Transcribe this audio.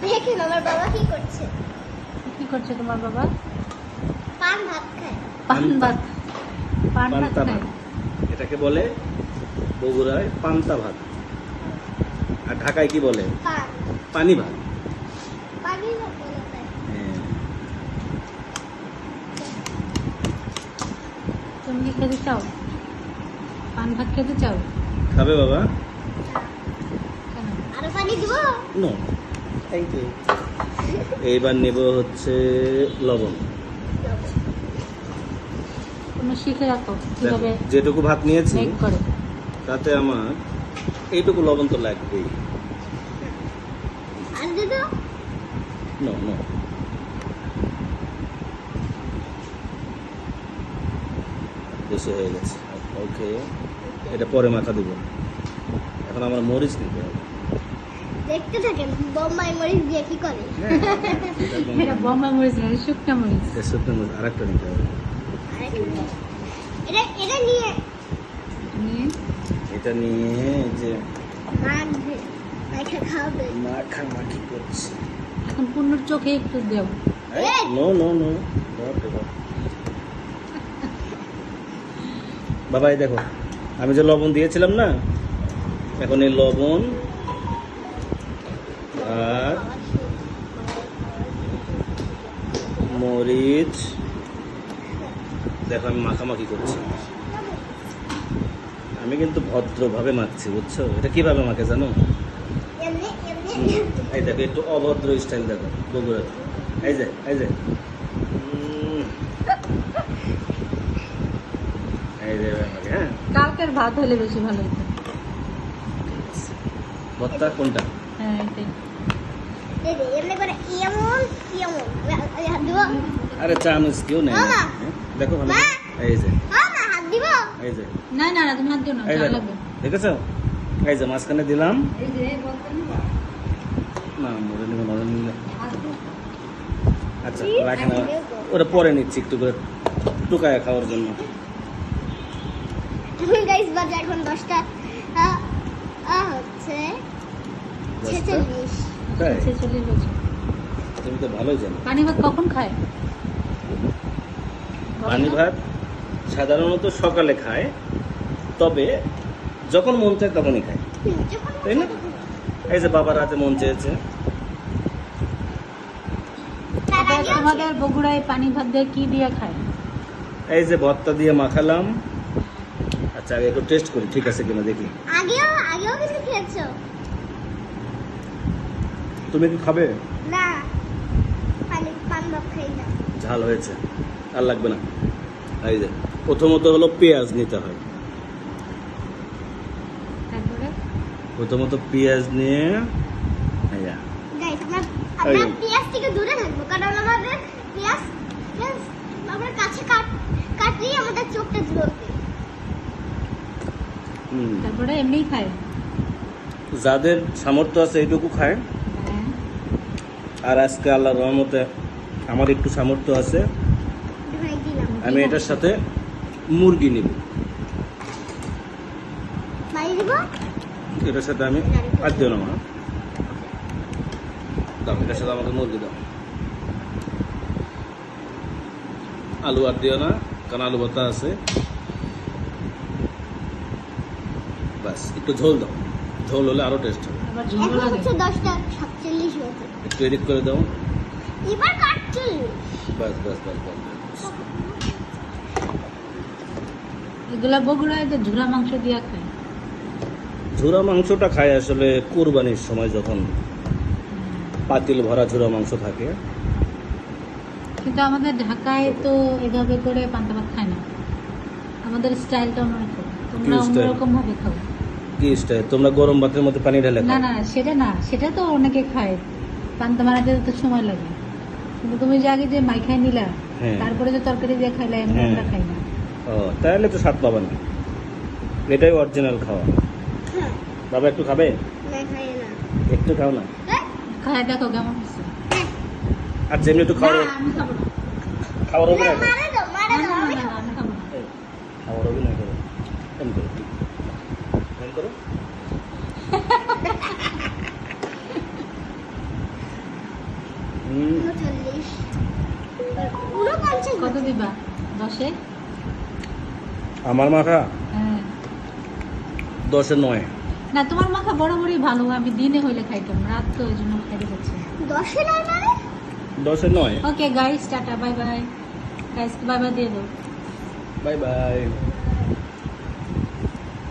দেখেন আমার বাবা কি করছে। কি করছে তোমার বাবা? পান ভাত খায়। পান ভাত। পান ভাত পান্তা খায়। ভাত এটাকে বলে বগুড়ায় পান্তা ভাত, আর ঢাকায় কি বলে? পান পানি ভাত। পানি ভাত বলে তাই। হ্যাঁ। তুমি কি খেতে চাও? পান ভাত খেতে চাও? খাবে বাবা? কেন? আরো পানি দিব? No, thank you. এইবার নেব হচ্ছে লবণ। তুমি শিখে রাখো দেখো, কিভাবে যেটুকু ভাত নিয়েছি মেক করে। তাতে আমার এইটুকু লবণ তো লাগবেই। আর দিদ? নো নো, বেশি হয়ে গেছে। ওকে, এটা পরে মাখা দিব। এখন আমার মরিচ নিতে হবে। দেখতে থাকেন বোম্বাই মরিচ দিয়ে কি করে। এটা বোম্বাই মরিচ না, এটা শুকনা মরিচ। এটা শুকনো মরিচ আরেকটা নিতে হবে। এটা এটা নিয়ে নিয়ে এটা নিয়ে এই যে মাখবে, মাখা খাবে। মাখামাখি করছি। এখন পূর্ণর চোখে একটু দেও। নো নো নো, বাবা এই দেখো, আমি যে লবণ দিয়েছিলাম না, এখন এই লবণ আর মরিচ দেখো আমি মাখামাখি করছি। আমি কিন্তু ভদ্রভাবে মাখছি, বুঝছো? এটা কিভাবে মাখে জানো? এমনি এমনি এই দেখো, একটু অভদ্র স্টাইল দেখো বগুড়া। এই যে এই যে এই যে আমাকে, হ্যাঁ। কালকের ভাত হলে বেশি ভালো হতো। ভর্তা কোনটা? হ্যাঁ এটাই। এই যে এমনি করে এমন এমন আমি হাত দিব। আরে চামচ কেউ নেই না। মামা। হ্যাঁ, দেখো ভালো। মা। এই যে মামা হাত দিব। এই যে না না না, তুমি হাত দিও না, এই ঝাল দেখো, লাগবে। দেখেছো? এই যে মাঝখানে দিলাম। এই যে বলতে নিবা। না মরে নিবে, মরে নিলে হাত দিও। আচ্ছা রাখেন, ওটা পরে নিচ্ছি একটু করে টুকায় খাওয়ার জন্য। গাইস বাজে এখন 10টা হচ্ছে 46। তাই? 46 বছর। তুমি তো ভালোই জানো। পানি ভাত কখন খায়? পানি ভাত সাধারণত সকালে খায়, তবে যখন মন চায় তখনই খায়, তাই না? এই যে বাবার হাতে মন চেয়েছে। আমাদের বগুড়ায় পানি ভাত দিয়ে কি দিয়ে খায়? এই যে ভর্তা দিয়ে মাখালাম। আচ্ছা আগে একটু টেস্ট করি ঠিক আছে কিনা দেখি। আগেও কিছু খেয়েছো? তুমি কি খাবে? না, পান ভাত খাই না। ঝাল হয়েছে, আর লাগবে না। এই যে প্রথমত হলো পেঁয়াজ নিতে হয়। তারপরে প্রথমত পেঁয়াজ নিয়ে গাইস আমরা এই। পেঁয়াজ থেকে দূরে থাকবো, কারণ আমাদের পেঁয়াজ পেঁয়াজ আমরা কাছে কাটলেই আমাদের চোখটা জ্বলবে। তারপরে এমনিই খায়। যাদের সামর্থ্য আছে এইটুকু খায়, হ্যাঁ। আর আজকে আল্লাহর রহমতে আমার একটু সামর্থ্য আছে, ভাই দিলাম আমি এটার সাথে মুরগি নিব। ভাই দিব। এটার সাথে আমি আর দিও না মা, দাও এটার সাথে আমাকে মুরগি দাও। আলু আর দিও না, কারণ আলু ভর্তা আছে। বাস একটু ঝোল দাও, ঝোল হলে আরো টেস্ট হবে। আবার ঝোল এখন লাগে। হচ্ছে 10:47 হয়েছে। একটু এডিট করে দাও। এবার কাটছি। বাস বাস বাস বাস। এগুলা বগুড়ায় যে ঝুরা মাংস দিয়া খায়। ঝুরা মাংসটা খায় আসলে কুরবানির সময়, যখন পাতিল ভরা ঝুরা মাংস থাকে। কিন্তু আমাদের ঢাকায় তো এভাবে করে পান্তা ভাত খায় না। আমাদের স্টাইলটা অন্যরকম। তোমরা কি style? অন্যরকম ভাবে খাও। কি স্টাইল? তোমরা গরম ভাতের মধ্যে পানি ঢেলে না খাও? না সেটা না, সেটা তো অনেকে খায়। পান্তা বানাতে তো সময় লাগে। কিন্তু তুমি যে আগে যে মাইখাই নিলা, হ্যাঁ। তারপরে যে তরকারি দিয়ে খাইলা, এমনি হ্যাঁ। আমরা খাই না। ও তাহলে তো স্বাদ পাবা না, এটাই অরিজিনাল খাওয়া। হ্যাঁ, বাবা একটু খাবে? না খাই না। একটু খাও না। হ্যাঁ, খায় দেখো কেমন হচ্ছে। আর যেমনি একটু খাওয়ার না, আমি খাবো না। খাওয়ার অভিনয় করো। মারা দাও, মারা না, দাও, না, আমি না, খাবো। আমি খাবো না। এই, খাওয়ার অভিনয় করো। এম করো, এম করো। 39, 49 কত দিবা 10-এ? আমার মাখা হ্যাঁ 10-এ 9। না তোমার মাখা বরাবরই ভালো, আমি দিনে হইলে খাইতাম, রাত তো ওই জন্য খাইতে পারছি। 10 এ নয় মানে 10-এ 9। Okay guys, tata, bye bye. Guys bye bye দিয়ে দাও। Bye bye.